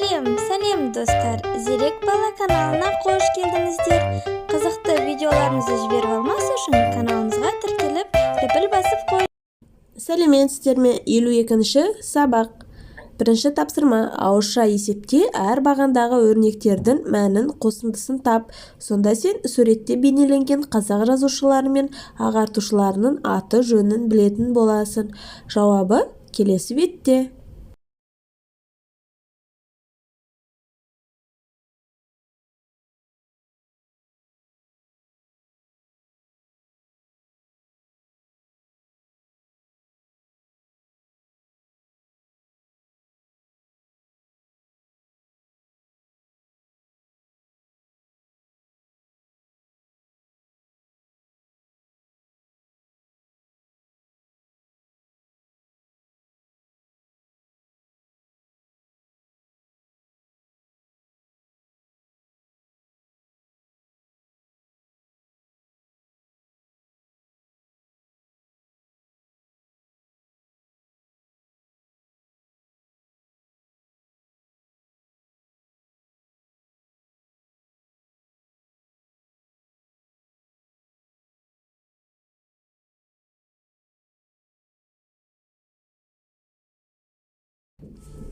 Сәлем достар, Зерек бала каналына қош келдіңіздер. Қызықты видеоларымызды жіберіп алмас үшін каналымызға тіркеліп, лүпіл басып қой. Сәлеметсіздер ме? 52-ші сабақ. Бірінші тапсырма: ауызша есепте әр бағандағы өрнектердің мәнін, қосындысын тап. Сонда сен суретте бейнеленген қазақ жазушылары мен ағартушыларының аты жөнін білетін боласың. Жауабы келесі бетте.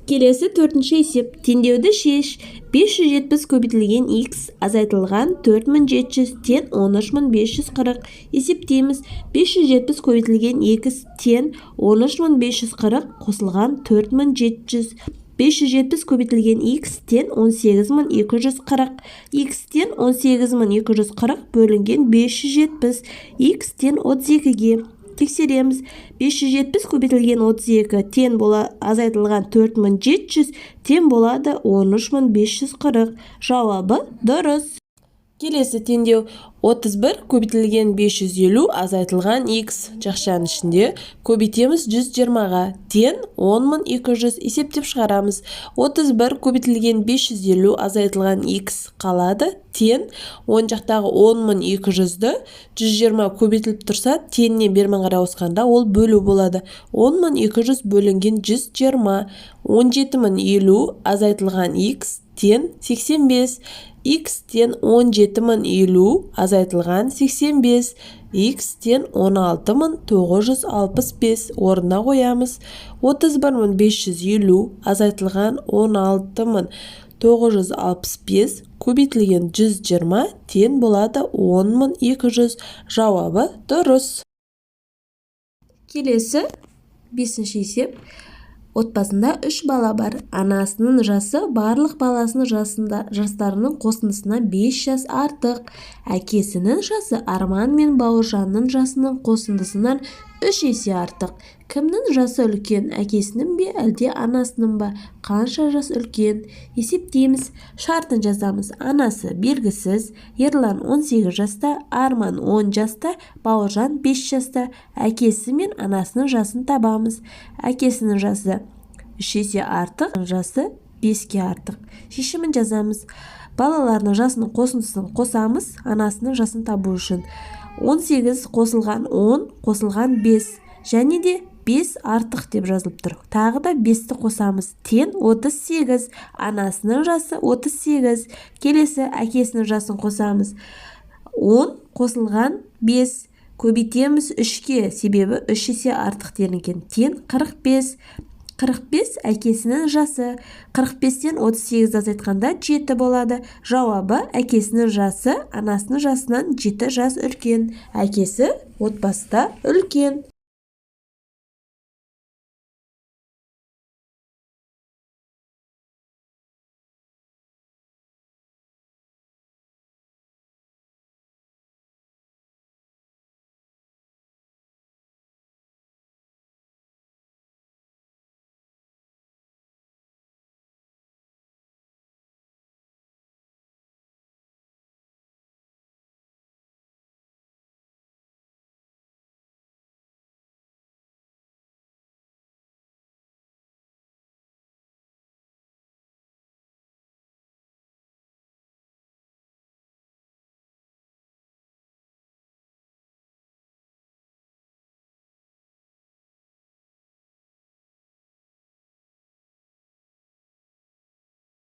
Келесі төртінші есеп: теңдеуді шеш. 570 көбейтілген x азайтылған 4700 тен 13540. Есептейміз. 570 көбейтілген x тен 13540 қосылған 4700. 570 көбейтілген x тен 18240. x тен 18240 бөлінген 570. x тен 32-ге. Тексереміз. 570 көбейтілген 32 тен азайтылған 4700 тен болады 13540. Жауабы дұрыс. Келесі теңдеу: 31 көбейтілген 550 азайтылған x жақшаның ішінде көбейтеміз 120-ға тен 10200. Есептеп шығарамыз. 31 көбейтілген 550 азайтылған x қалады тен 10 жақтағы 10200-ді 120 көбейтіліп тұрса, теннен бермен қарай ауысқанда ол бөлу болады. 10200 бөлінген 120. 17050 азайтылған x тен 85. x тен 17050 азайтылған 85. x тен 16965 орнына қоямыз. 31550 азайтылған 16965 көбейтілген 120 тен болады 10200. Жауабы дұрыс. Келесі 5-ші есеп: отбасында 3 бала бар. Анасының жасы барлық баласының жастарының қосындысына 5 жас артық. Әкесінің жасы Арман мен Бауыржанның жасының қосындысынан 3 есе артық. Кімнің жасы үлкен, әкесінің бе, әлде анасының ба? Қанша жас үлкен? Есептейміз. Шартын жазамыз. Анасы белгісіз. Ерлан 18 жаста, Арман 10 жаста, Бауыржан 5 жаста. Әкесі мен анасының жасын табамыз. Әкесінің жасы 3 есе артық, жасы 5-ке артық. Шешімін жазамыз. Балаларының жасының қосындысын қосамыз, анасының жасын табу үшін. 18 қосылған 10 қосылған 5 және де 5 артық деп жазылып тұр. Тағы да 5-ті қосамыз. Тен 38. Анасының жасы 38. Келесі әкесінің жасын қосамыз. 10 қосылған 5 көбейтеміз 3-ке, себебі 3 есе артық делінген. Тен 45. 45 әкесінің жасы. 45-тен 38 азайтқанда 7 болады. Жауабы әкесінің жасы анасының жасынан 7 жас үлкен. Әкесі отбасыда үлкен.